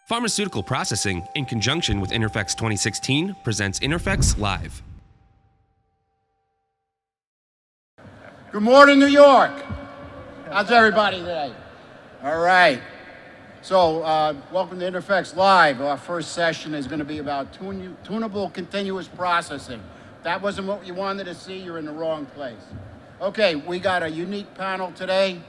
Pharmaceutical Processing, in conjunction with INTERPHEX 2016, presents INTERPHEX Live. Good morning, New York. How's everybody today? All right. So, welcome to INTERPHEX Live. Our first session is going to be about tunable continuous processing. If that wasn't what you wanted to see, you're in the wrong place. Okay, we got a unique panel today.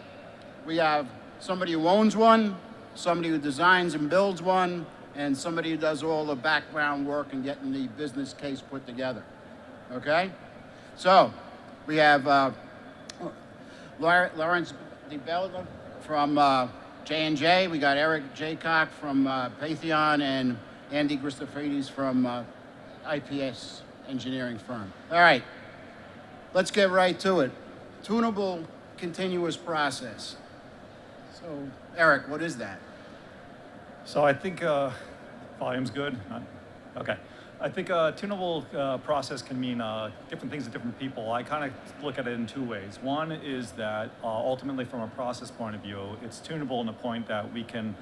We have somebody who owns one, somebody who designs and builds one, and somebody who does all the background work and getting the business case put together. Okay? So, we have Lawrence DeBella from J&J. We got Eric Jaycock from Patheon and Andy Christophides from IPS engineering firm. All right, let's get right to it. Tunable continuous process. So, Eric, what is that? So I think volume's good. Okay. I think a tunable process can mean different things to different people. I kind of look at it in two ways. One is that ultimately from a process point of view, it's tunable in the point that we can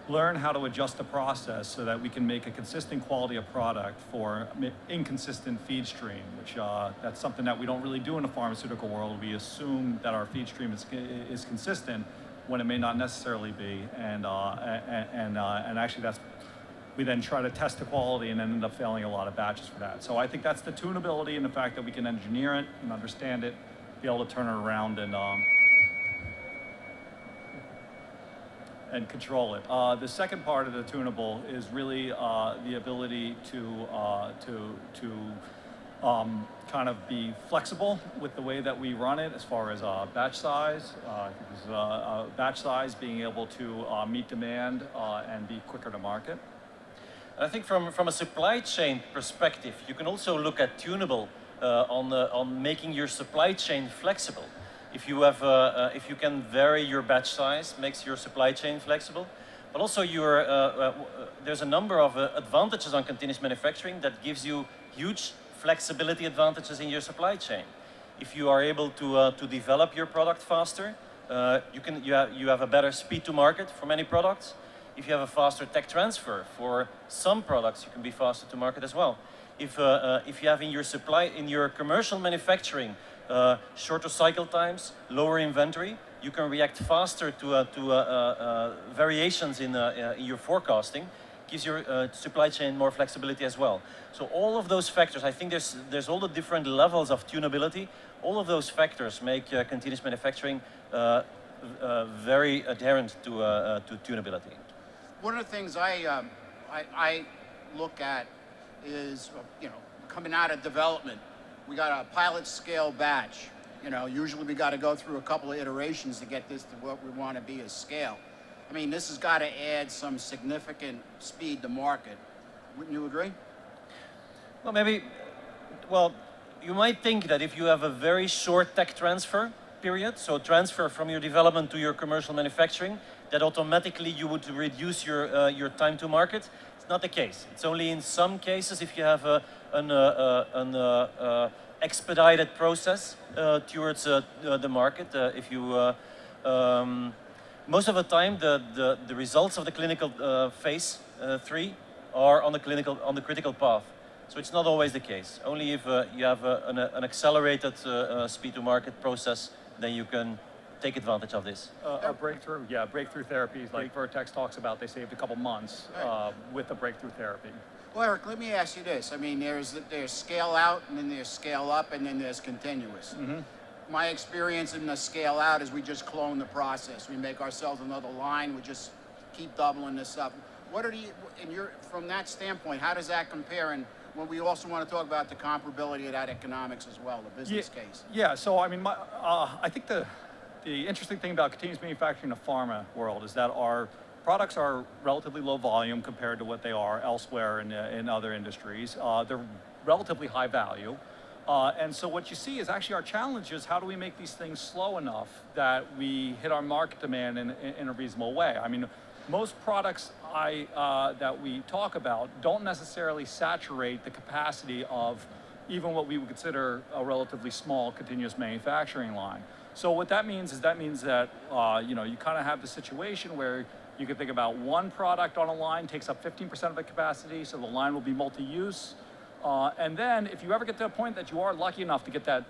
learn how to adjust the process so that we can make a consistent quality of product for inconsistent feed stream, which that's something that we don't really do in the pharmaceutical world. We assume that our feed stream is consistent when it may not necessarily be, and actually we then try to test the quality and then end up failing a lot of batches for that. So I think that's the tunability and the fact that we can engineer it and understand it, be able to turn it around and control it. The second part of the tunable is really the ability to kind of be flexible with the way that we run it as far as batch size. Batch size being able to meet demand and be quicker to market. I think from a supply chain perspective, you can also look at tunable on making your supply chain flexible. If you have, if you can vary your batch size, makes your supply chain flexible. But also there's a number of advantages on continuous manufacturing that gives you huge flexibility advantages in your supply chain. If you are able to develop your product faster, you have a better speed to market for many products. If you have a faster tech transfer for some products, you can be faster to market as well. If you have in your commercial manufacturing shorter cycle times, lower inventory, you can react faster to variations in your forecasting. Gives your supply chain more flexibility as well. So all of those factors, I think there's all the different levels of tunability. All of those factors make continuous manufacturing very adherent to tunability. One of the things I look at is, coming out of development, we got a pilot scale batch. Usually we got to go through a couple of iterations to get this to what we want to be as scale. I mean, this has got to add some significant speed to market. Wouldn't you agree? Well, you might think that if you have a very short tech transfer period, so transfer from your development to your commercial manufacturing, that automatically you would reduce your time to market. It's not the case. It's only in some cases if you have an expedited process towards the market. Most of the time, the results of the clinical phase 3 are on the critical path. So it's not always the case. Only if you have an accelerated speed to market process, then you can take advantage of this. Breakthrough therapies like Vertex talks about, they saved a couple months with a breakthrough therapy. Well, Eric, let me ask you this. I mean, there's scale out, and then there's scale up, and then there's continuous. Mm-hmm. My experience in the scale out is we just clone the process. We make ourselves another line. We just keep doubling this up. From that standpoint, how does that compare? And when we also want to talk about the comparability of that economics as well, the business case. Yeah. So I mean, I think the interesting thing about continuous manufacturing in the pharma world is that our products are relatively low volume compared to what they are elsewhere in other industries. They're relatively high value. And so what you see is actually our challenge is how do we make these things slow enough that we hit our market demand in a reasonable way. I mean, most products that we talk about don't necessarily saturate the capacity of even what we would consider a relatively small continuous manufacturing line. So what that means is that you kind of have the situation where You can think about one product on a line takes up 15% of the capacity, so the line will be multi-use. And then if you ever get to a point that you are lucky enough to get that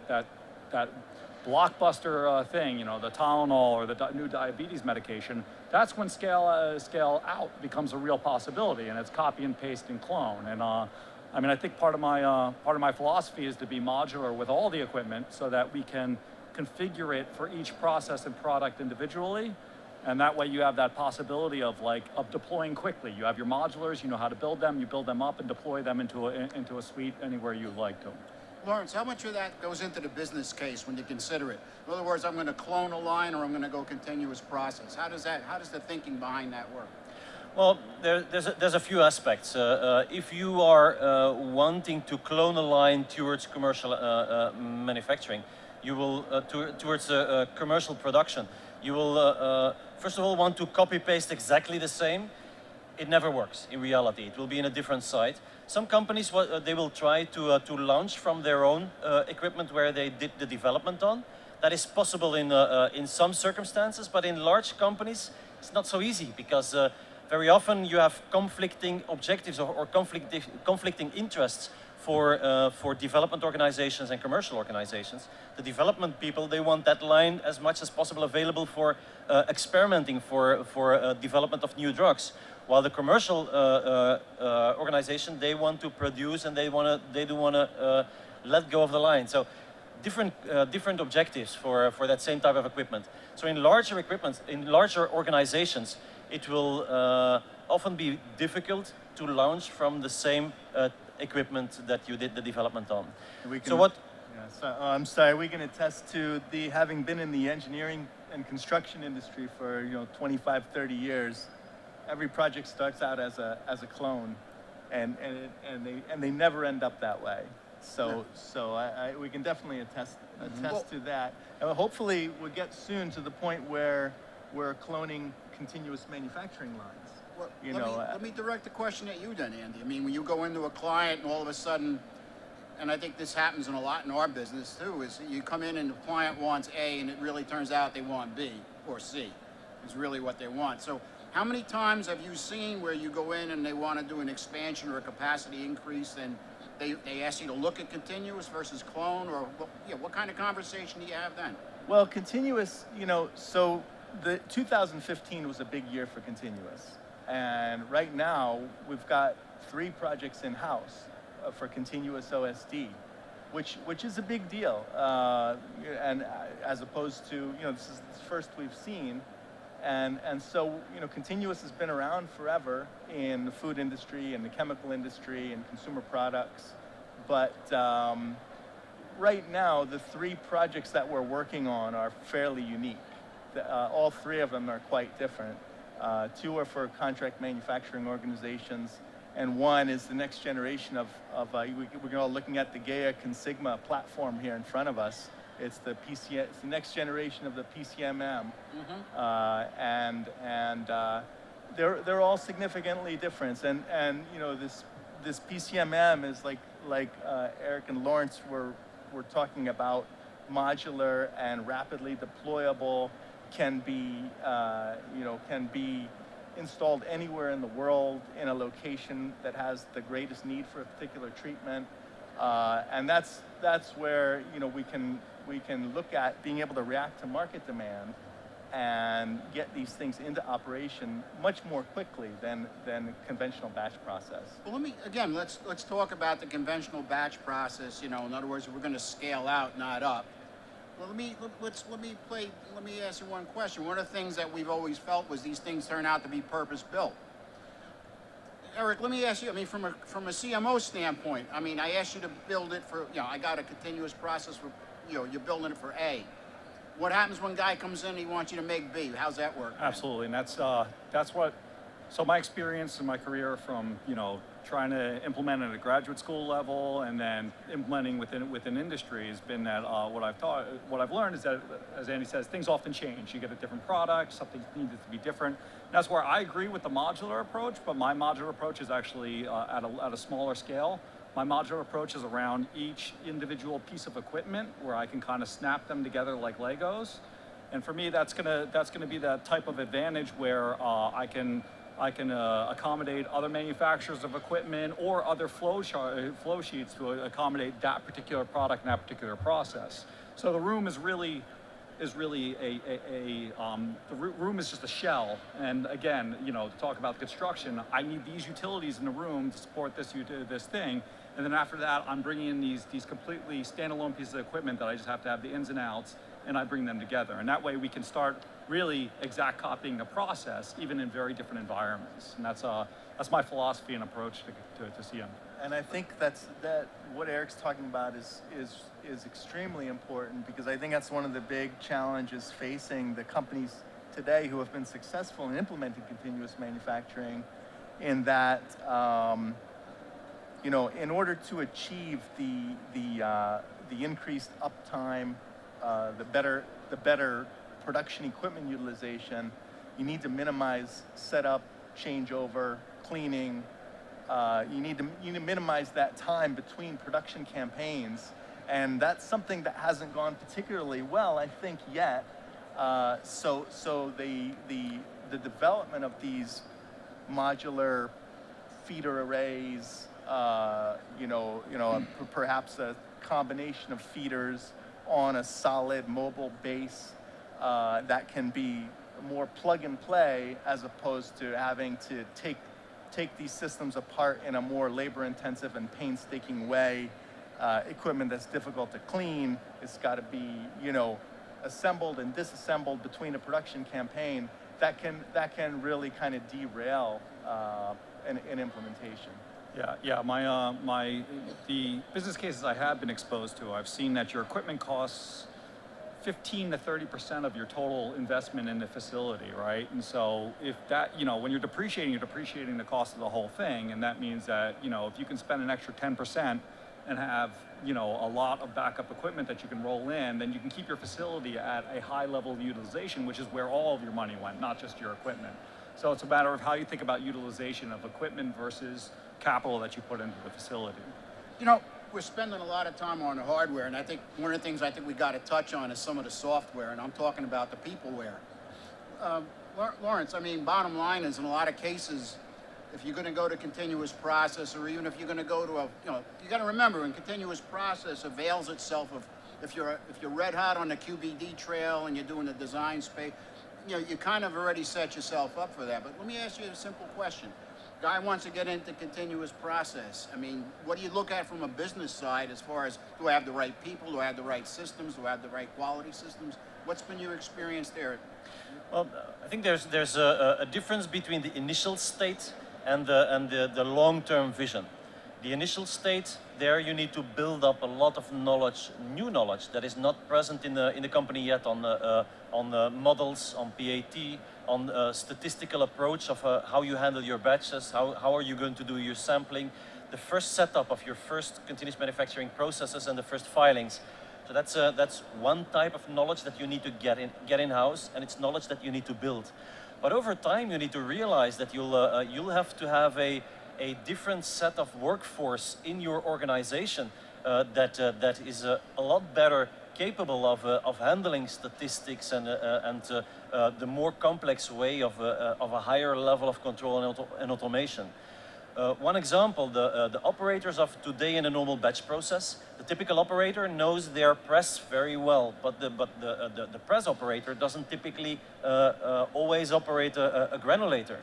blockbuster thing, you know, the Tylenol or the new diabetes medication, that's when scale out becomes a real possibility, and it's copy and paste and clone. And I mean, I think part of my philosophy is to be modular with all the equipment so that we can configure it for each process and product individually. And that way you have that possibility of deploying quickly. You have your modulars, you know how to build them, you build them up and deploy them into a suite anywhere you like to. Lawrence, how much of that goes into the business case when you consider it? In other words, I'm going to clone a line or I'm going to go continuous process. How does the thinking behind that work? Well, there's a few aspects. If you are wanting to clone a line towards commercial manufacturing, you will towards commercial production, you will first of all want to copy paste exactly the same. It never works in reality. It will be in a different site. Some companies, they will try to launch from their own equipment where they did the development on. That is possible in some circumstances, but in large companies, it's not so easy because very often you have conflicting objectives or conflicting interests for development organizations and commercial organizations. The development people, they want that line as much as possible available for experimenting for development of new drugs. While the commercial organization, they want to produce and they do want to let go of the line. So different objectives for that same type of equipment. So in larger equipment, in larger organizations, it will often be difficult to launch from the same equipment that you did the development on. I'm sorry, we can attest to having been in the engineering and construction industry for 25, 30 years. Every project starts out as a clone, and they never end up that way. So we can definitely attest to that. And hopefully we'll get soon to the point where we're cloning continuous manufacturing lines. Well, let me direct the question at you then, Andy. I mean, when you go into a client and all of a sudden, and I think this happens a lot in our business too, is you come in and the client wants A and it really turns out they want B or C is really what they want. So how many times have you seen where you go in and they want to do an expansion or a capacity increase and they ask you to look at continuous versus clone, or what kind of conversation do you have then? Well, continuous, so the 2015 was a big year for continuous. And right now, we've got 3 projects in-house for continuous OSD, which is a big deal. And as opposed to, this is the first we've seen. And so, continuous has been around forever in the food industry and the chemical industry and consumer products. But right now, the 3 projects that we're working on are fairly unique. All 3 of them are quite different. 2 are for contract manufacturing organizations, and 1 is the next generation of we're all looking at the Gaia Consigma platform here in front of us. It's the next generation of the PCMM, and they're all significantly different. And this PCMM is like Eric and Lawrence were talking about, modular and rapidly deployable, can be installed anywhere in the world in a location that has the greatest need for a particular treatment, and that's where we can look at being able to react to market demand and get these things into operation much more quickly than conventional batch process. Well, let's talk about the conventional batch process. In other words, we're going to scale out, not up. Well, let me ask you one question. One of the things that we've always felt was these things turn out to be purpose-built. Eric, let me ask you, from a CMO standpoint, I asked you to build it for, I got a continuous process for, you're building it for A. What happens when a guy comes in and he wants you to make B? How's that work? Absolutely, and that's what, so my experience in my career from, trying to implement at a graduate school level and then implementing within industry has been that what I've learned is that, as Andy says, things often change. You get a different product, something needs to be different. And that's where I agree with the modular approach, but my modular approach is actually at a smaller scale. My modular approach is around each individual piece of equipment where I can kind of snap them together like Legos And for me, that's gonna be that type of advantage where I can accommodate other manufacturers of equipment or other flow sheets to accommodate that particular product and that particular process. So the room is really the room is just a shell. And again, you know, to talk about construction, I need these utilities in the room to support this thing. And then after that, I'm bringing in these completely standalone pieces of equipment that I just have to have the ins and outs, and I bring them together. And that way we can start really exact copying the process, even in very different environments. And that's my philosophy and approach to CM. And I think that what Eric's talking about is extremely important, because I think that's one of the big challenges facing the companies today who have been successful in implementing continuous manufacturing, in that you know, in order to achieve the increased uptime, the better production equipment utilization, you need to minimize setup, changeover, cleaning. You need to minimize that time between production campaigns, and that's something that hasn't gone particularly well, I think, yet. So the development of these modular feeder arrays, perhaps a combination of feeders on a solid mobile base that can be more plug and play, as opposed to having to take these systems apart in a more labor-intensive and painstaking way. Equipment that's difficult to clean, it's got to be, you know, assembled and disassembled between a production campaign. That can really kind of derail an implementation. Yeah. The business cases I have been exposed to, I've seen that your equipment costs 15 to 30% of your total investment in the facility, right? And so if that, you know, when you're depreciating the cost of the whole thing, and that means that, you know, if you can spend an extra 10% and have, you know, a lot of backup equipment that you can roll in, then you can keep your facility at a high level of utilization, which is where all of your money went, not just your equipment. So it's a matter of how you think about utilization of equipment versus capital that you put into the facility. You know, we're spending a lot of time on the hardware, and I think one of the things I think we got to touch on is some of the software, and I'm talking about the peopleware. Lawrence, I mean, bottom line is, in a lot of cases, if you're going to go to continuous process, or even if you're going to go to a, you know, you got to remember, in continuous process avails itself of, if you're red hot on the QBD trail and you're doing the design space, you know, you kind of already set yourself up for that. But let me ask you a simple question. Guy wants to get into continuous process. I mean, what do you look at from a business side as far as, do I have the right people, do I have the right systems, do I have the right quality systems? What's been your experience there? Well, I think there's a difference between the initial state and the long-term vision. The initial state, there you need to build up a lot of knowledge, new knowledge that is not present in the company yet, on the models, on PAT, on statistical approach of how you handle your batches, how are you going to do your sampling, the first setup of your first continuous manufacturing processes and the first filings. So that's one type of knowledge that you need to get in-house, and it's knowledge that you need to build. But over time, you need to realize that you'll have to have a different set of workforce in your organization that is a lot better capable of handling statistics and the more complex way of a higher level of control and automation. One example, the operators of today in a normal batch process, the typical operator knows their press very well, but the press operator doesn't typically always operate a granulator.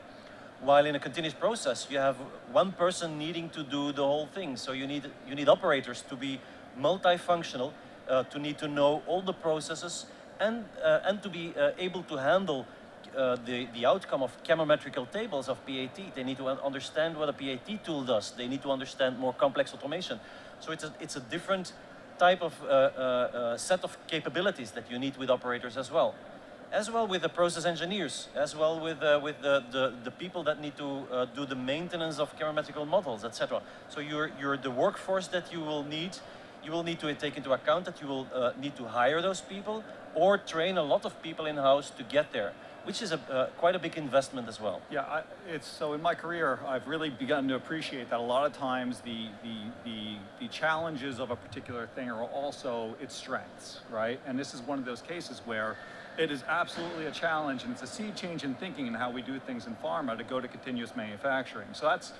While in a continuous process, you have one person needing to do the whole thing. So you need operators to be multifunctional, to need to know all the processes, and to be able to handle the outcome of chemometrical tables of PAT. They need to understand what a PAT tool does. They need to understand more complex automation. So it's a different type of set of capabilities that you need with operators as well. As well with the process engineers, as well with the people that need to do the maintenance of chemometrical models, etc. So you're the workforce that you will need to take into account that you will need to hire those people or train a lot of people in-house to get there, which is quite a big investment as well. Yeah, so in my career, I've really begun to appreciate that a lot of times the challenges of a particular thing are also its strengths, right? And this is one of those cases where it is absolutely a challenge, and it's a sea change in thinking and how we do things in pharma to go to continuous manufacturing. So it's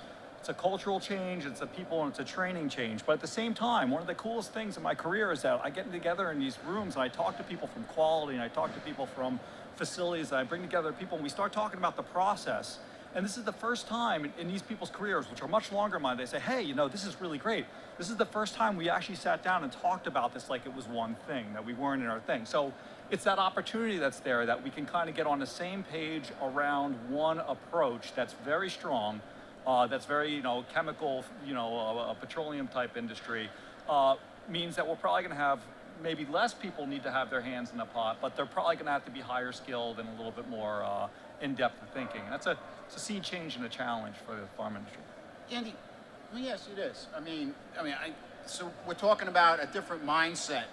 a cultural change, it's a people, and it's a training change. But at the same time, one of the coolest things in my career is that I get together in these rooms and I talk to people from quality and I talk to people from facilities, and I bring together people and we start talking about the process. And this is the first time in these people's careers, which are much longer than mine, they say, hey, you know, this is really great. This is the first time we actually sat down and talked about this like it was one thing, that we weren't in our thing. So it's that opportunity that's there that we can kind of get on the same page around one approach that's very strong, that's very, you know, chemical, you know, a petroleum type industry, means that we're probably going to have maybe less people need to have their hands in the pot, but they're probably going to have to be higher skilled and a little bit more in-depth thinking. And it's a sea change and a challenge for the pharma industry. Andy, let me ask you this. So we're talking about a different mindset,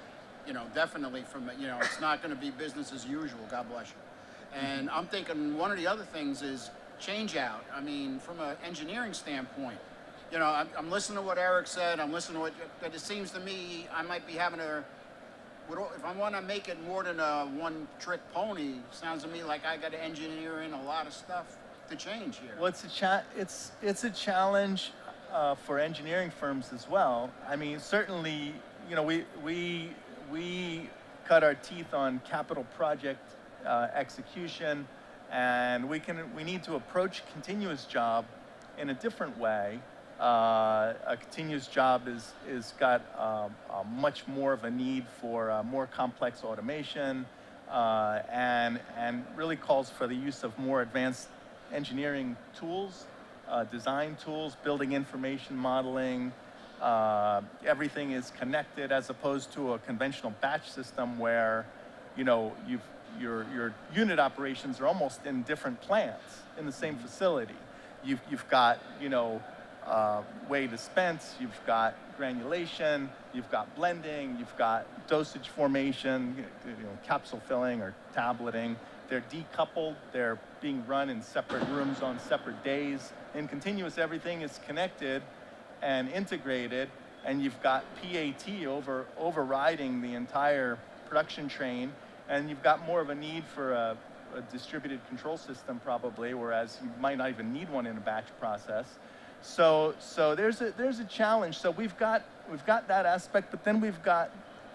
you know, definitely from, you know, it's not going to be business as usual, God bless you. And I'm thinking one of the other things is change out. I mean, from an engineering standpoint, you know, I'm listening to what Eric said, I'm listening to what, but it seems to me I might be having if I want to make it more than a one-trick pony, sounds to me like I got to engineer in a lot of stuff to change here. Well, it's a challenge for engineering firms as well. I mean, certainly, you know, we cut our teeth on capital project execution, and we need to approach continuous job in a different way. A continuous job is got a much more of a need for more complex automation, and really calls for the use of more advanced engineering tools, design tools, building information modeling. Everything is connected as opposed to a conventional batch system where, you know, your unit operations are almost in different plants in the same facility. You've got, you know, way dispense, you've got granulation, you've got blending, you've got dosage formation, you know, capsule filling or tableting. They're decoupled, they're being run in separate rooms on separate days. In continuous, everything is connected and integrated, and you've got PAT overriding the entire production train, and you've got more of a need for a distributed control system probably, whereas you might not even need one in a batch process. So there's a challenge. So we've got that aspect, but then we've got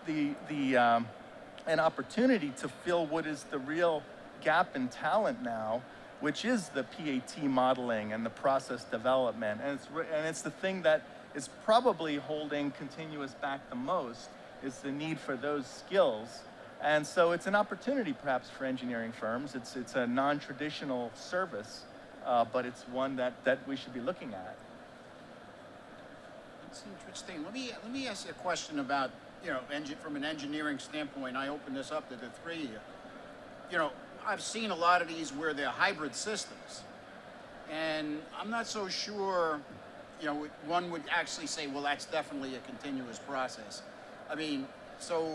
an opportunity to fill what is the real gap in talent now, which is the PAT modeling and the process development, and it's the thing that is probably holding continuous back the most, is the need for those skills. And so it's an opportunity perhaps for engineering firms. It's a non-traditional service, but it's one that we should be looking at. That's interesting. Let me ask you a question about, you know, from an engineering standpoint. I open this up to the three of you. You know, I've seen a lot of these where they're hybrid systems, and I'm not so sure, you know, one would actually say, well, that's definitely a continuous process. I mean, so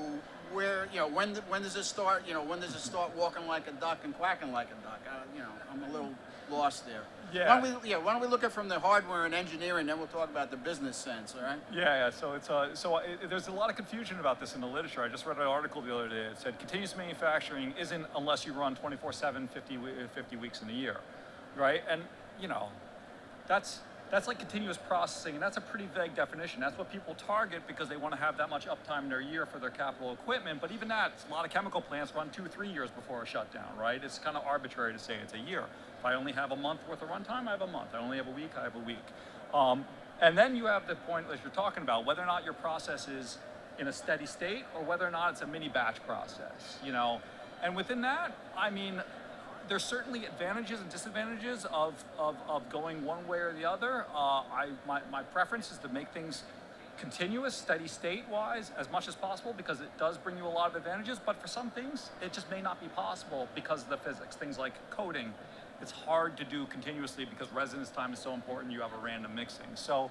where, you know, when does it start? You know, when does it start walking like a duck and quacking like a duck? You know, I'm a little lost there. Yeah. Why don't we look at from the hardware and engineering, then we'll talk about the business sense, all right? Yeah. So there's a lot of confusion about this in the literature. I just read an article the other day that said continuous manufacturing isn't unless you run 24/7, 50 weeks in a year, right? And you know, that's like continuous processing, and that's a pretty vague definition. That's what people target because they want to have that much uptime in their year for their capital equipment. But even that, a lot of chemical plants run 2-3 years before a shutdown, right? It's kind of arbitrary to say it's a year. If I only have a month worth of runtime, I have a month. I only have a week, I have a week. And then you have the point that you're talking about, whether or not your process is in a steady state or whether or not it's a mini batch process, you know? And within that, I mean, there's certainly advantages and disadvantages of going one way or the other. My preference is to make things continuous, steady state wise as much as possible because it does bring you a lot of advantages, but for some things, it just may not be possible because of the physics. Things like coding, it's hard to do continuously because residence time is so important, you have a random mixing. So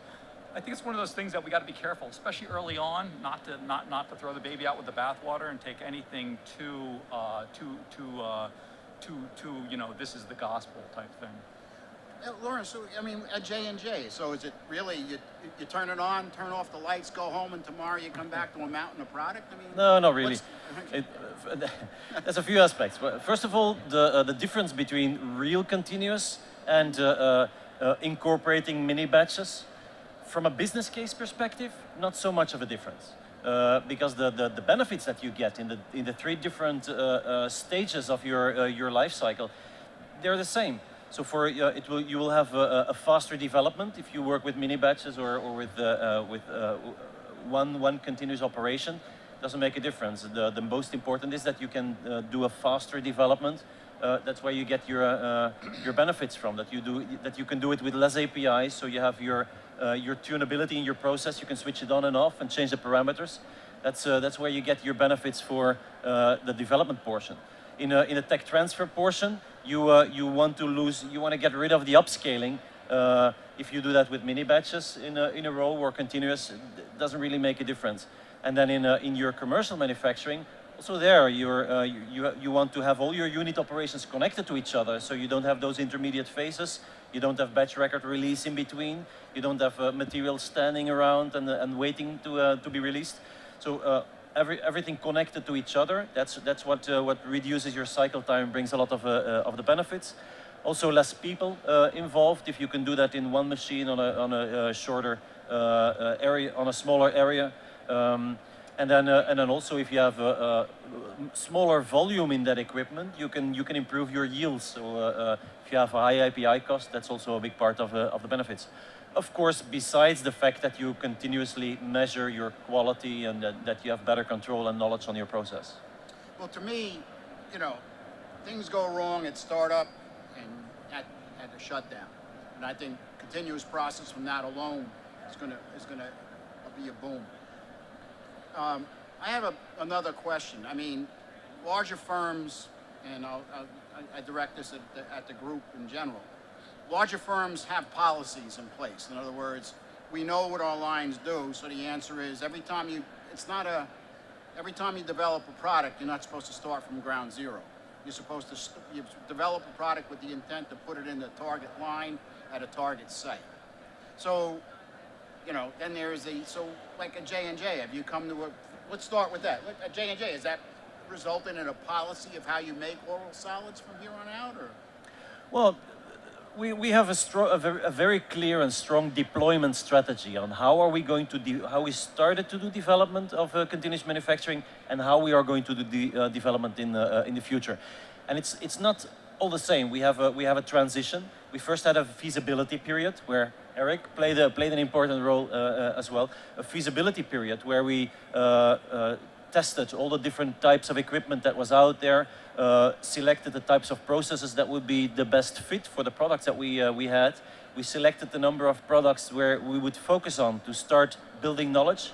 I think it's one of those things that we got to be careful, especially early on, not to throw the baby out with the bathwater and take anything too you know, this is the gospel type thing. Lawrence, so, I mean, at J&J, so is it really, you turn it on, turn off the lights, go home, and tomorrow you come back to a mountain of product? I mean, No, not really. what's- There's a few aspects. Well, first of all, the difference between real continuous and incorporating mini batches, from a business case perspective, not so much of a difference. Because the benefits that you get in the three different stages of your life cycle, they're the same. So for you will have a faster development if you work with mini batches or with one continuous operation. Doesn't make a difference. The most important is that you can do a faster development. That's where you get your benefits from. That you can do it with less APIs. So you have your tunability in your process. You can switch it on and off and change the parameters. That's where you get your benefits for the development portion. In a tech transfer portion, you want to get rid of the upscaling. If you do that with mini batches in a row or continuous, it doesn't really make a difference. And then in your commercial manufacturing, also there you want to have all your unit operations connected to each other, so you don't have those intermediate phases. You don't have batch record release in between. You don't have material standing around and waiting to be released. So everything connected to each other. That's what reduces your cycle time, brings a lot of the benefits. Also, less people involved. If you can do that in one machine on a shorter area, on a smaller area. And then also, if you have a smaller volume in that equipment, you can improve your yields. So if you have a high API cost, that's also a big part of the benefits. Of course, besides the fact that you continuously measure your quality and that you have better control and knowledge on your process. Well, to me, you know, things go wrong at startup and at the shutdown, and I think continuous process from that alone is gonna be a boom. I have another question. I mean, larger firms, and I direct this at the group in general. Larger firms have policies in place. In other words, we know what our lines do, so the answer is every time you develop a product, you're not supposed to start from ground zero. You're supposed to you develop a product with the intent to put it in the target line at a target site. So, you know, then there's like a J&J, have you come to let's start with that. At J&J, is that resulting in a policy of how you make oral solids from here on out, or? Well, we have a very clear and strong deployment strategy on how we started to do development of continuous manufacturing and how we are going to do the development in the future. And it's not all the same. We have a transition. We first had a feasibility period where Eric played an important role as well. A feasibility period where we tested all the different types of equipment that was out there, selected the types of processes that would be the best fit for the products that we had. We selected the number of products where we would focus on to start building knowledge.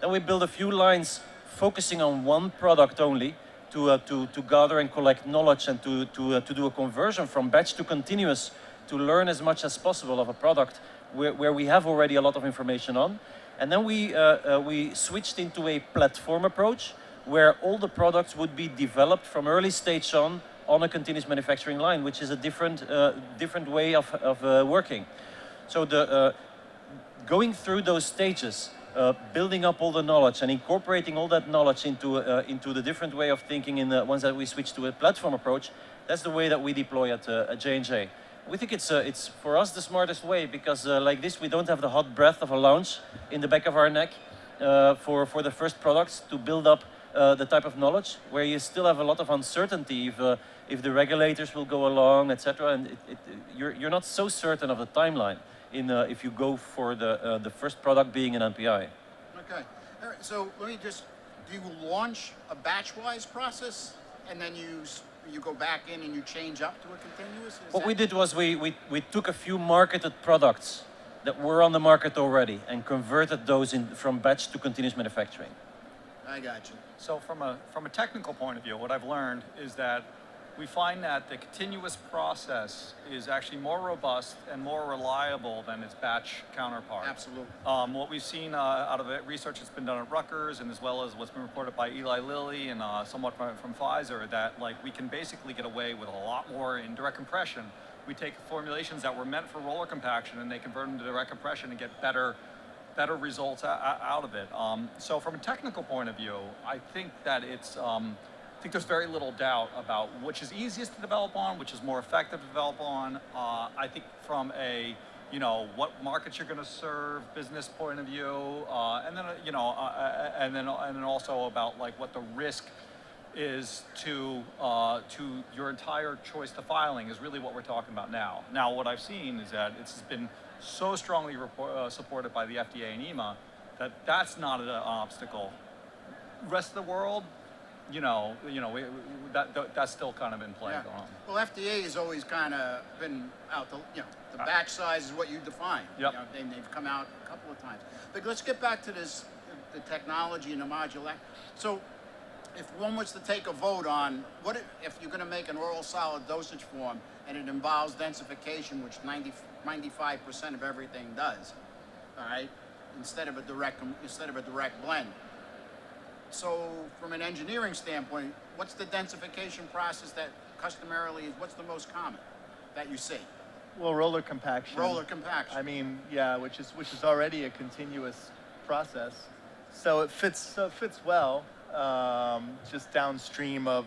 Then we built a few lines focusing on one product only to gather and collect knowledge and to do a conversion from batch to continuous, to learn as much as possible of a product where we have already a lot of information on. And then we switched into a platform approach where all the products would be developed from early stage on a continuous manufacturing line, which is a different way of working. So going through those stages, building up all the knowledge and incorporating all that knowledge into the different way of thinking in the ones that we switched to a platform approach, that's the way that we deploy at J&J. We think it's for us the smartest way because like this we don't have the hot breath of a launch in the back of our neck for the first products to build up the type of knowledge where you still have a lot of uncertainty if the regulators will go along, etc. And you're not so certain of the timeline if you go for the first product being an NPI. Okay. All right. So let me just, do you launch a batch-wise process and then you go back in and you change up to a continuous? What we did was we took a few marketed products that were on the market already and converted those from batch to continuous manufacturing. I got you. So from a technical point of view, what I've learned is that we find that the continuous process is actually more robust and more reliable than its batch counterpart. Absolutely. What we've seen out of it, research that's been done at Rutgers and as well as what's been reported by Eli Lilly and somewhat from Pfizer, that like we can basically get away with a lot more indirect compression we take formulations that were meant for roller compaction and they convert them to direct compression and get better results out of it. So from a technical point of view, I think that I think there's very little doubt about which is easiest to develop on, which is more effective to develop on. I think from a, what markets you're going to serve, business point of view, and then, and then also about like what the risk is to your entire choice to filing is really what we're talking about now. Now, what I've seen is that it's been so strongly supported by the FDA and EMA that that's not an obstacle. Rest of the world, that's still kind of in play going on. Well, FDA has always kind of been out the batch size is what you define. Yep. They've come out a couple of times. But let's get back to this, the technology and the modular. So if one was to take a vote on if you're going to make an oral solid dosage form and it involves densification, which 95% of everything does, all right, instead of a direct blend. So from an engineering standpoint, what's the densification process that customarily what's the most common that you see? Well, roller compaction. Roller compaction. I mean, yeah, which is already a continuous process. So it fits well, just downstream of,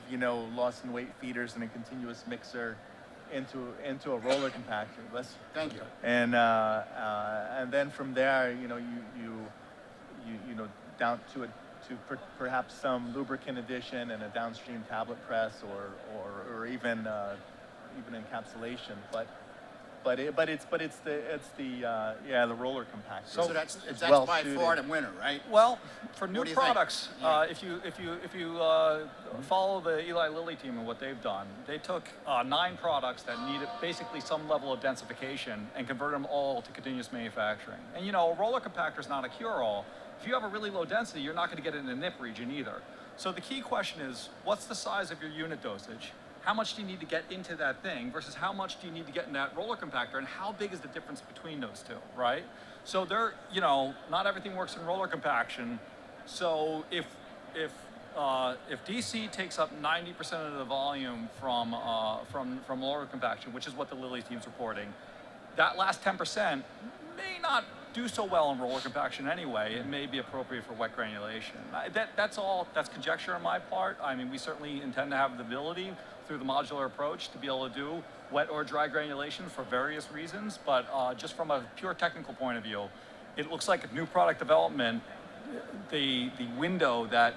loss and weight feeders and a continuous mixer into a roller compactor. Thank you. And then from there, you down to perhaps some lubricant addition and a downstream tablet press or even encapsulation. But it's the roller compactor. So that's well by suited. far the winner, right? Well, for new What do you products, think? if you follow the Eli Lilly team and what they've done, they took 9 products that needed basically some level of densification and converted them all to continuous manufacturing. And a roller compactor is not a cure-all. If you have a really low density, you're not going to get it in the nip region either. So the key question is, what's the size of your unit dosage? How much do you need to get into that thing versus how much do you need to get in that roller compactor, and how big is the difference between those two, right? So not everything works in roller compaction. So if DC takes up 90% of the volume from roller compaction, which is what the Lilly team's reporting, that last 10% may not do so well in roller compaction anyway. It may be appropriate for wet granulation. That's conjecture on my part. I mean, we certainly intend to have the ability through the modular approach to be able to do wet or dry granulation for various reasons, but just from a pure technical point of view, it looks like new product development, the window that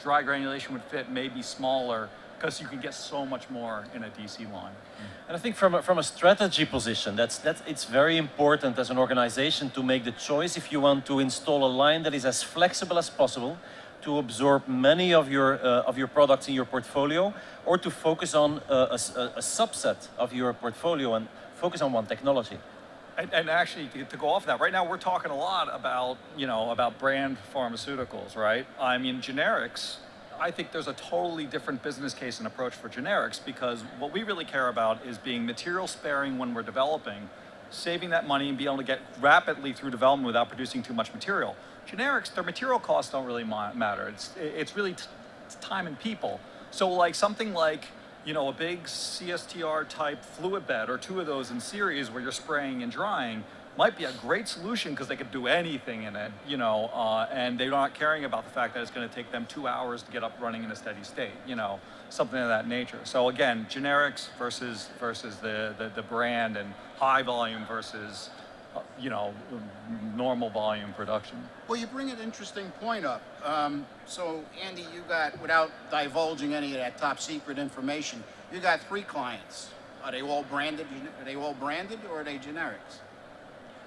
dry granulation would fit may be smaller because you can get so much more in a DC line. And I think from a strategy position, it's very important as an organization to make the choice if you want to install a line that is as flexible as possible to absorb many of your products in your portfolio, or to focus on a subset of your portfolio and focus on one technology. And actually, to go off that, right now we're talking a lot about about brand pharmaceuticals, right? I mean, generics. I think there's a totally different business case and approach for generics, because what we really care about is being material sparing when we're developing, saving that money and being able to get rapidly through development without producing too much material. Generics, their material costs don't really matter. It's really time and people. So like something like, a big CSTR type fluid bed or 2 of those in series where you're spraying and drying might be a great solution because they could do anything in it, and they're not caring about the fact that it's going to take them 2 hours to get up running in a steady state, something of that nature. So again, generics versus the brand, and high volume versus normal volume production. Well, you bring an interesting point up. So Andy, you got, without divulging any of that top secret information, you got 3 clients. Are they all branded? Or are they generics?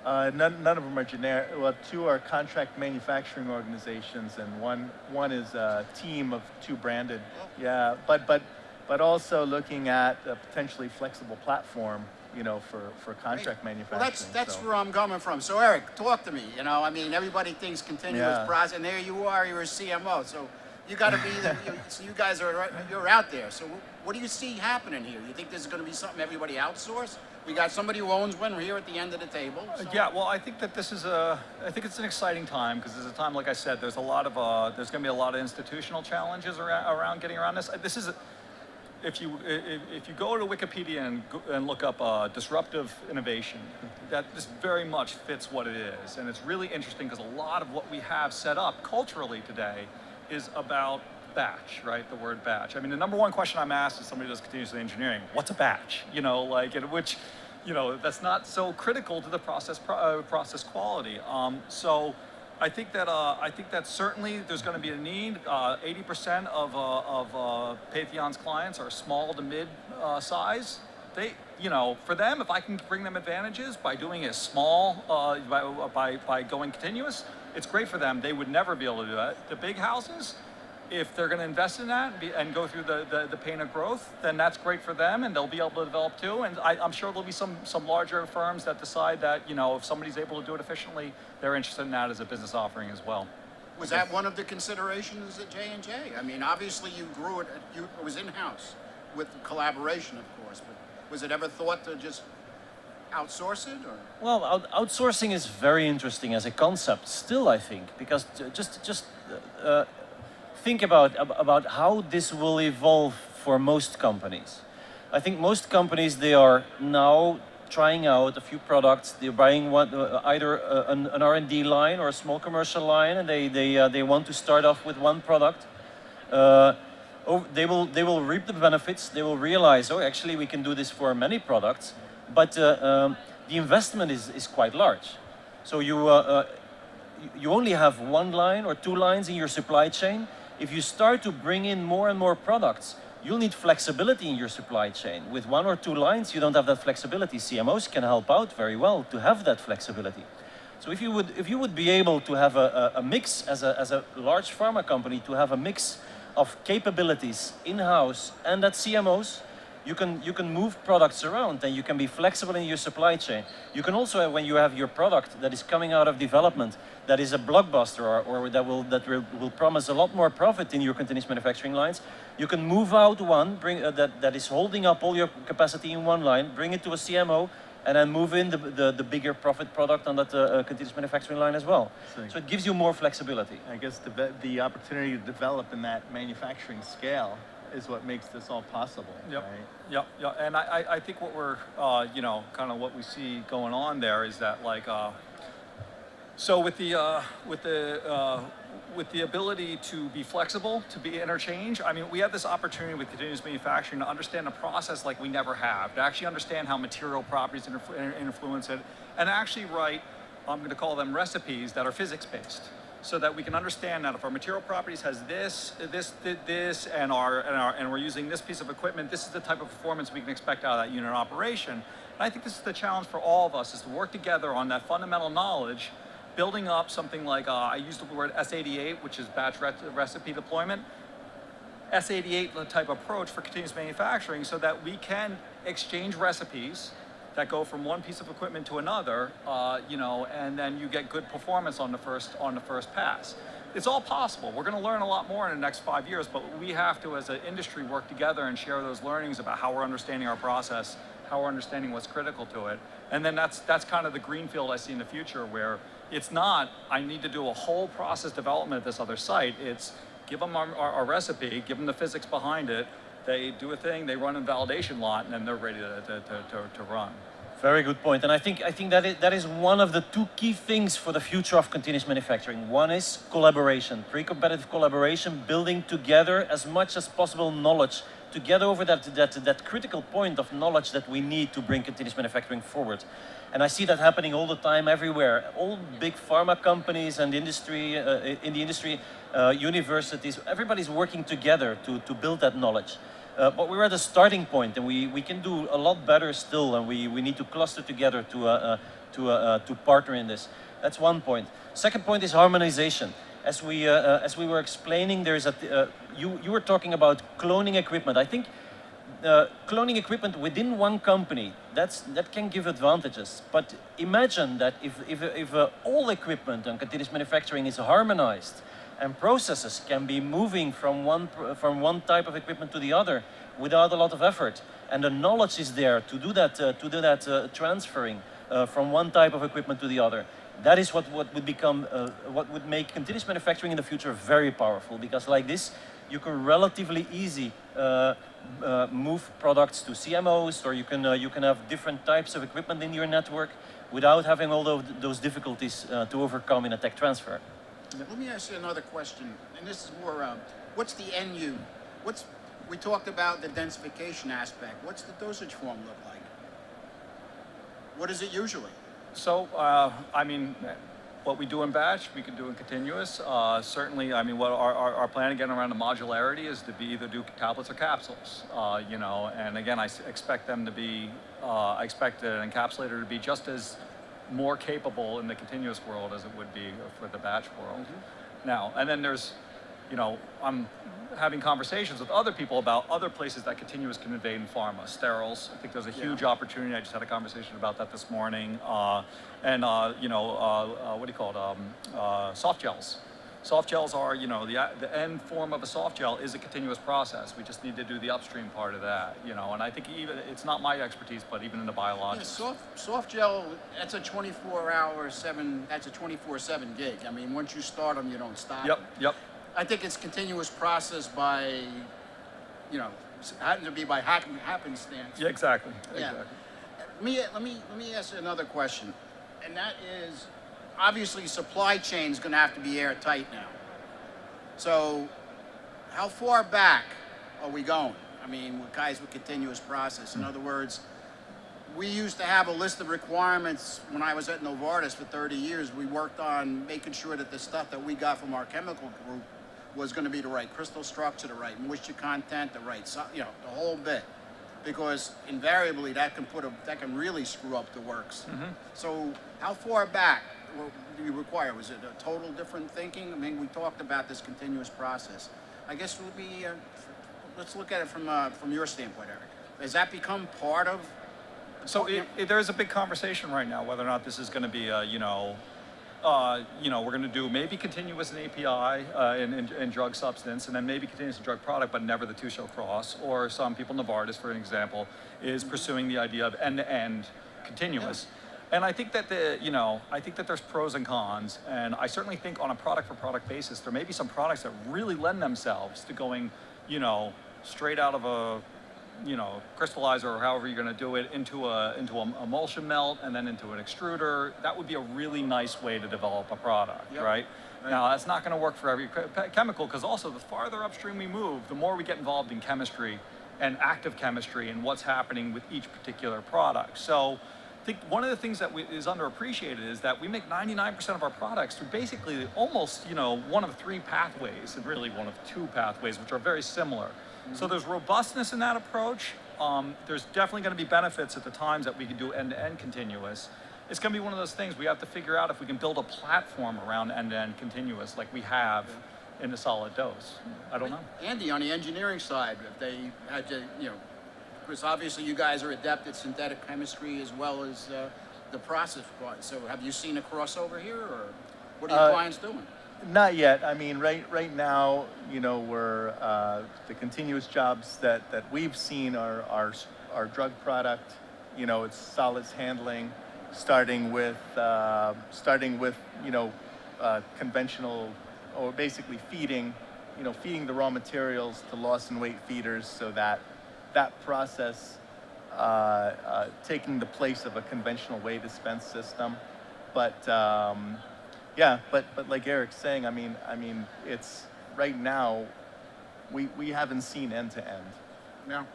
None of them are generic. Well, 2 are contract manufacturing organizations, and one is a team of 2 branded. Yeah, but also looking at a potentially flexible platform, for contract manufacturing. Well, that's where I'm coming from. So Eric, talk to me. I mean, everybody thinks continuous process, and there you are. You're a CMO, so you got to be. So you guys you're out there. So what do you see happening here? You think this is going to be something everybody outsource? We got somebody who owns one here at the end of the table. So. Yeah, well, I think that I think it's an exciting time, because there's a time, like I said, there's going to be a lot of institutional challenges around getting around this. if you go to Wikipedia and look up disruptive innovation, that this very much fits what it is, and it's really interesting because a lot of what we have set up culturally today is about batch, right? The word batch. I mean, the number one question I'm asked is somebody who does continuous engineering, what's a batch? You know, like, which, you know, that's not so critical to the process quality. So I think that certainly there's going to be a need. 80% of Patheon's clients are small to mid size. They, you know, for them, if I can bring them advantages by doing it small, by going continuous, it's great for them. They would never be able to do that. The big houses, if they're going to invest in that and go through the pain of growth, then that's great for them, and they'll be able to develop too. And I'm sure there'll be some larger firms that decide that, you know, if somebody's able to do it efficiently, they're interested in that as a business offering as well. Was that one of the considerations at J&J? I mean, obviously you grew it, it was in-house with collaboration, of course, but was it ever thought to just outsource it? Or? Well, outsourcing is very interesting as a concept still, I think, because just think about how this will evolve for most companies. I think most companies, they are now trying out a few products. They're buying one, either an R&D line or a small commercial line, and they want to start off with one product. They will reap the benefits. They will realize, oh, actually we can do this for many products, but the investment is quite large. So you only have one line or two lines in your supply chain. If you start to bring in more and more products, you'll need flexibility in your supply chain. With one or two lines, you don't have that flexibility. CMOs can help out very well to have that flexibility. So if you would be able to have a mix as a large pharma company, to have a mix of capabilities in-house and at CMOs, you can move products around and you can be flexible in your supply chain. You can also, when you have your product that is coming out of development, that is a blockbuster or that will promise a lot more profit in your continuous manufacturing lines, you can move out one, that is holding up all your capacity in one line, bring it to a CMO, and then move in the bigger profit product on that continuous manufacturing line as well. So it gives you more flexibility. I guess the opportunity to develop in that manufacturing scale is what makes this all possible. Yep. Right? Yep. And I think what we're, you know, kind of what we see going on there is that, like, so with the ability to be flexible, to be interchange, I mean, we have this opportunity with continuous manufacturing to understand the process like we never have, to actually understand how material properties influence it, and actually write, I'm going to call them recipes that are physics-based, so that we can understand that if our material properties has this, and we're using this piece of equipment, this is the type of performance we can expect out of that unit operation. And I think this is the challenge for all of us, is to work together on that fundamental knowledge, building up something like, I used the word S88, which is batch recipe deployment, S88 type approach for continuous manufacturing, so that we can exchange recipes that go from one piece of equipment to another, you know, and then you get good performance on the first pass. It's all possible. We're going to learn a lot more in the next 5 years, but we have to, as an industry, work together and share those learnings about how we're understanding our process, how we're understanding what's critical to it. And then that's kind of the greenfield I see in the future, where it's not, I need to do a whole process development at this other site. It's give them our recipe, give them the physics behind it, they do a thing, they run a validation lot, and then they're ready to run. Very good point. And I think that is one of the two key things for the future of continuous manufacturing. One is collaboration, pre-competitive collaboration, building together as much as possible knowledge to get over that critical point of knowledge that we need to bring continuous manufacturing forward. And I see that happening all the time, everywhere. All big pharma companies and industry, universities, everybody's working together to build that knowledge. But we're at a starting point, and we can do a lot better still, and we need to cluster together to partner in this. That's one point. Second point is harmonization. As we were explaining, there's you were talking about cloning equipment. I think cloning equipment within one company, that can give advantages. But imagine that if all equipment on continuous manufacturing is harmonized, and processes can be moving from one type of equipment to the other without a lot of effort, and the knowledge is there to do that transferring from one type of equipment to the other. That is what would become what would make continuous manufacturing in the future very powerful, because like this you can relatively easy move products to CMOs, or you can have different types of equipment in your network without having all those difficulties to overcome in a tech transfer. Let me ask you another question, and this is more, what's the NU? We talked about the densification aspect. What's the dosage form look like? What is it usually? So, I mean, what we do in batch, we can do in continuous. Certainly, I mean, what our plan again around the modularity is to be either do tablets or capsules, you know, and again, I expect them to be, I expect an encapsulator to be just as more capable in the continuous world as it would be for the batch world. Now, and then there's, you know, I'm having conversations with other people about other places that continuous can invade in pharma. Sterols, I think there's a huge opportunity. I just had a conversation about that this morning. You know, what do you call it? Soft gels. Soft gels are, you know, the end form of a soft gel is a continuous process. We just need to do the upstream part of that, you know, and I think even, it's not my expertise, but even in the biologics. Yeah, soft gel, that's a 24-hour, that's a 24/7 gig. I mean, once you start them, you don't stop. Yep. I think it's continuous process by, you know, happens to be by happenstance. Yeah, exactly. Yeah. Let me ask you another question, and that is, obviously supply chain is going to have to be airtight now. So, how far back are we going? I mean, with guys with continuous process. In other words, we used to have a list of requirements when I was at Novartis for 30 years. We worked on making sure that the stuff that we got from our chemical group was going to be the right crystal structure, the right moisture content, the right, you know, the whole bit. Because invariably that can really screw up the works. So how far back do you require? Was it a total different thinking? I mean, we talked about this continuous process. I guess it would be, let's look at it from your standpoint, Eric. Has that become part of? So there is a big conversation right now whether or not this is going to be a, you know, we're going to do maybe continuous in API in drug substance, and then maybe continuous in drug product, but never the two shall cross. Or some people, Novartis, for an example, is pursuing the idea of end-to-end continuous. Yeah. And I think that I think that there's pros and cons, and I certainly think on a product-for-product basis, there may be some products that really lend themselves to going, you know, straight out of a, you know, crystallizer or however you're going to do it into a emulsion melt and then into an extruder. That would be a really nice way to develop a product, right? Now, that's not going to work for every chemical, because also the farther upstream we move, the more we get involved in chemistry and active chemistry and what's happening with each particular product. So I think one of the things that is underappreciated is that we make 99% of our products through basically almost, you know, one of three pathways, and really one of two pathways, which are very similar. So there's robustness in that approach. There's definitely going to be benefits at the times that we can do end-to-end continuous. It's going to be one of those things we have to figure out if we can build a platform around end-to-end continuous like we have in the solid dose. I don't know. Andy, on the engineering side, if they had to, you know, because obviously you guys are adept at synthetic chemistry as well as the process part. So have you seen a crossover here, or what are your clients doing? Not yet. I mean, right now, you know, we're the continuous jobs that we've seen are our drug product. You know, it's solids handling, starting with you know, conventional, or basically feeding the raw materials to loss and weight feeders, so that process taking the place of a conventional weigh dispense system, but. Yeah, but like Eric's saying, I mean, it's right now, we haven't seen end to end. No.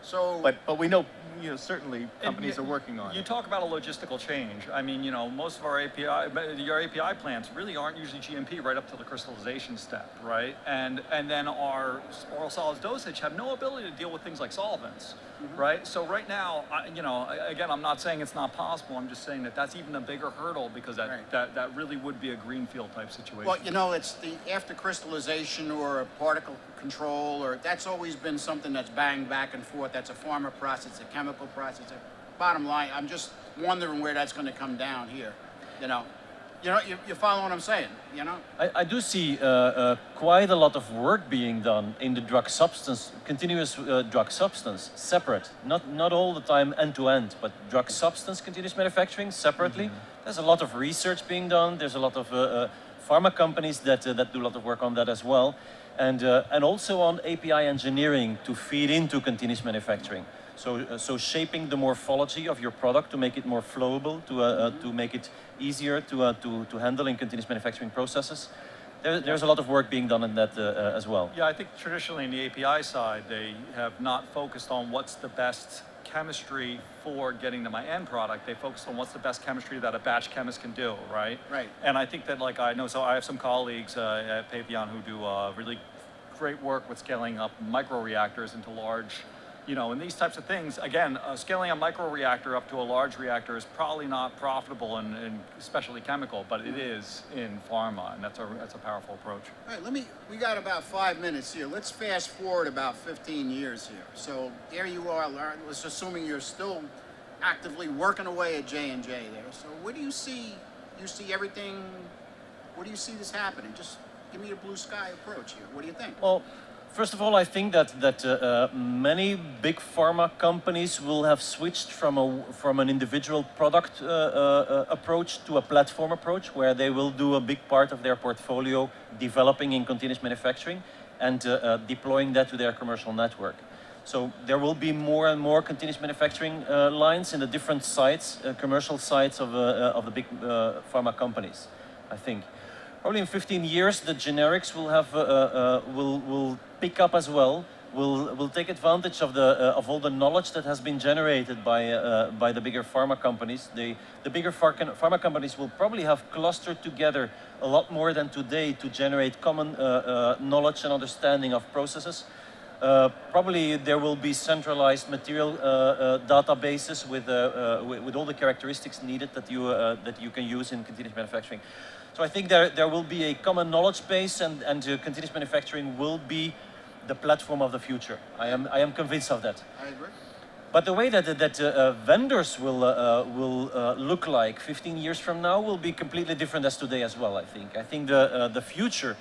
So. But we know, you know, certainly companies are working on it. You talk about a logistical change. I mean, you know, most of our API plants really aren't usually GMP right up to the crystallization step, right? And then our oral solids dosage have no ability to deal with things like solvents. Right? So right now, you know, again, I'm not saying it's not possible. I'm just saying that that's even a bigger hurdle, because that really would be a greenfield type situation. Well, you know, it's the after crystallization or a particle control, or that's always been something that's banged back and forth. That's a pharma process, a chemical process. Bottom line, I'm just wondering where that's going to come down here. You follow what I'm saying, you know? I do see quite a lot of work being done in the drug substance, continuous drug substance, separate. Not all the time end-to-end, but drug substance continuous manufacturing separately. There's a lot of research being done. There's a lot of pharma companies that do a lot of work on that as well. and also on API engineering to feed into continuous manufacturing. So shaping the morphology of your product to make it more flowable, to make it easier to handle in continuous manufacturing processes. There's a lot of work being done in that as well. Yeah, I think traditionally in the API side, they have not focused on what's the best chemistry for getting to my end product. They focus on what's the best chemistry that a batch chemist can do, right? Right. And I think that, like, I know, so I have some colleagues at Patheon who do really great work with scaling up microreactors into large, you know, and these types of things. Again, scaling a microreactor up to a large reactor is probably not profitable in especially chemical, but it is in pharma, and that's a powerful approach. All right, we got about 5 minutes here. Let's fast forward about 15 years here. So there you are, let's assuming you're still actively working away at J&J there. So where do you see everything, where do you see this happening? Just give me a blue sky approach here. What do you think? Well, first of all, I think that many big pharma companies will have switched from an individual product approach to a platform approach, where they will do a big part of their portfolio developing in continuous manufacturing and deploying that to their commercial network. So there will be more and more continuous manufacturing lines in the different sites, commercial sites of the big pharma companies, I think. Probably in 15 years, the generics will have will pick up as well. Will take advantage of all the knowledge that has been generated by the bigger pharma companies. The bigger pharma companies will probably have clustered together a lot more than today to generate common knowledge and understanding of processes. Probably there will be centralized material databases with all the characteristics needed that you can use in continuous manufacturing. So I think there will be a common knowledge base, and continuous manufacturing will be the platform of the future. I am convinced of that. I agree. But the way that vendors will look like 15 years from now will be completely different as today as well, I think. I think the future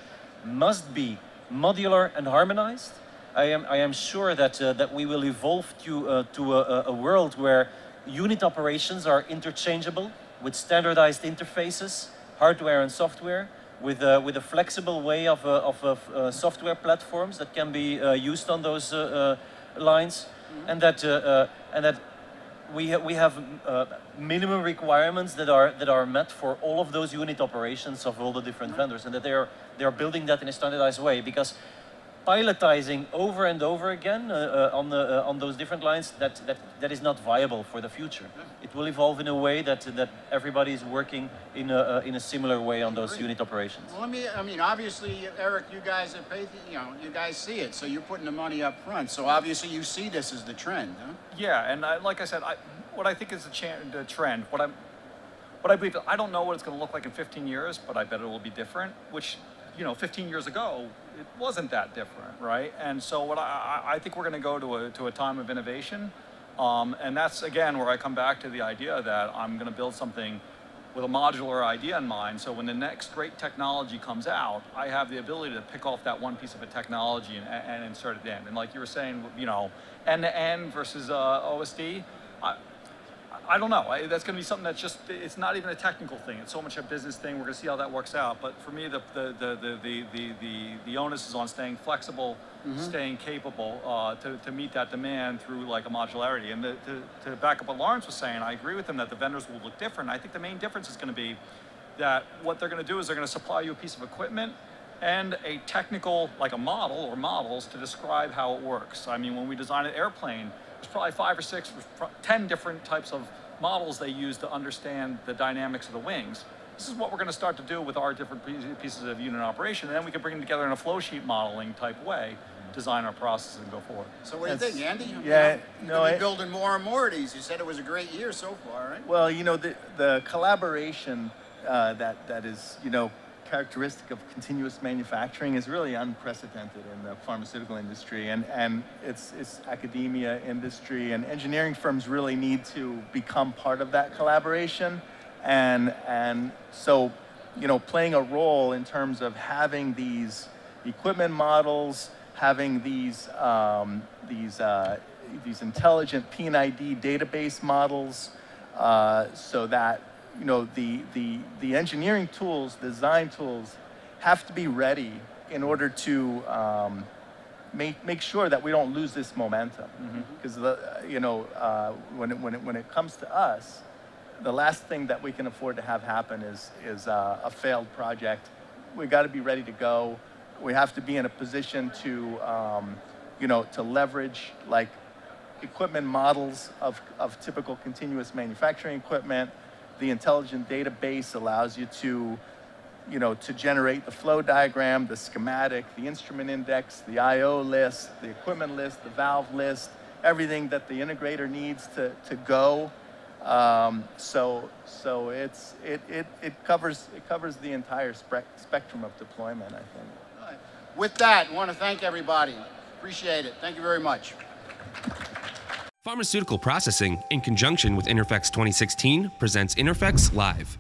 must be modular and harmonized. I am sure that we will evolve to a world where unit operations are interchangeable with standardized interfaces, hardware and software, with a flexible way of software platforms that can be used on those lines, and that we have minimum requirements that are met for all of those unit operations of all the different vendors, and that they are building that in a standardized way, because pilotizing over and over again on those different lines, that is not viable for the future. It will evolve in a way that everybody is working in a similar way on those unit operations. Well, I mean, obviously, Eric, you guys at Patheon, you guys see it, so you're putting the money up front. So obviously, you see this as the trend, huh? Yeah, and like I said, what I think is the trend. What I believe, I don't know what it's going to look like in 15 years, but I bet it will be different. Which, 15 years ago, it wasn't that different, right? And so what I think we're going to go to a time of innovation, and that's again where I come back to the idea that I'm going to build something with a modular idea in mind. So when the next great technology comes out, I have the ability to pick off that one piece of a technology and insert it in. And like you were saying, end to end versus OSD. I don't know. That's going to be something that's just, it's not even a technical thing. It's so much a business thing. We're going to see how that works out. But for me, the onus is on staying flexible, staying capable to meet that demand through like a modularity. And to back up what Lawrence was saying, I agree with him that the vendors will look different. I think the main difference is going to be that what they're going to do is they're going to supply you a piece of equipment and a technical, like a model or models to describe how it works. I mean, when we design an airplane, there's probably 5 or 6 or 10 different types of models they use to understand the dynamics of the wings. This is what we're going to start to do with our different pieces of unit operation, and then we can bring them together in a flow sheet modeling type way, design our process and go forward. So what do you think, Andy? Yeah, you're building more and more of these. You said it was a great year so far, right? Well, the collaboration that is, characteristic of continuous manufacturing is really unprecedented in the pharmaceutical industry, and it's academia, industry, and engineering firms really need to become part of that collaboration, and so playing a role in terms of having these equipment models, having these intelligent P&ID database models, so that the engineering tools, design tools have to be ready in order to make sure that we don't lose this momentum. Because when it comes to us, the last thing that we can afford to have happen is a failed project. We got to be ready to go. We have to be in a position to to leverage like equipment models of typical continuous manufacturing equipment. The intelligent database allows you to to generate the flow diagram, the schematic, the instrument index, the I/O list, the equipment list, the valve list, everything that the integrator needs to go. So it covers the entire spectrum of deployment, I think. With that, I want to thank everybody. Appreciate it. Thank you very much. Pharmaceutical Processing, in conjunction with INTERPHEX 2016, presents INTERPHEX Live.